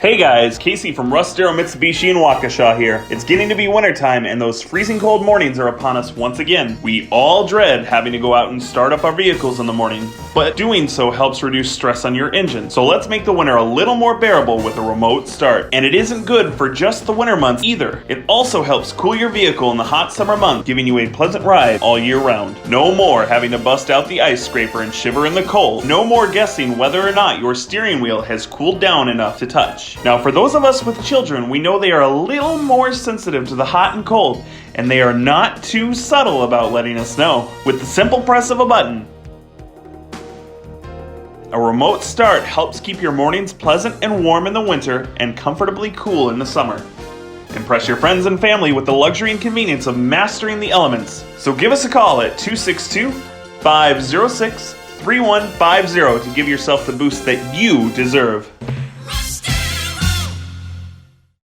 Hey guys, Casey from Russ Darrow Mitsubishi in Waukesha here. It's getting to be wintertime and those freezing cold mornings are upon us once again. We all dread having to go out and start up our vehicles in the morning, but doing so helps reduce stress on your engine. So let's make the winter a little more bearable with a remote start. And it isn't good for just the winter months either. It also helps cool your vehicle in the hot summer months, giving you a pleasant ride all year round. No more having to bust out the ice scraper and shiver in the cold. No more guessing whether or not your steering wheel has cooled down enough to touch. Now, for those of us with children, we know they are a little more sensitive to the hot and cold, and they are not too subtle about letting us know. With the simple press of a button, a remote start helps keep your mornings pleasant and warm in the winter and comfortably cool in the summer. Impress your friends and family with the luxury and convenience of mastering the elements. So give us a call at 262-506-3150 to give yourself the boost that you deserve.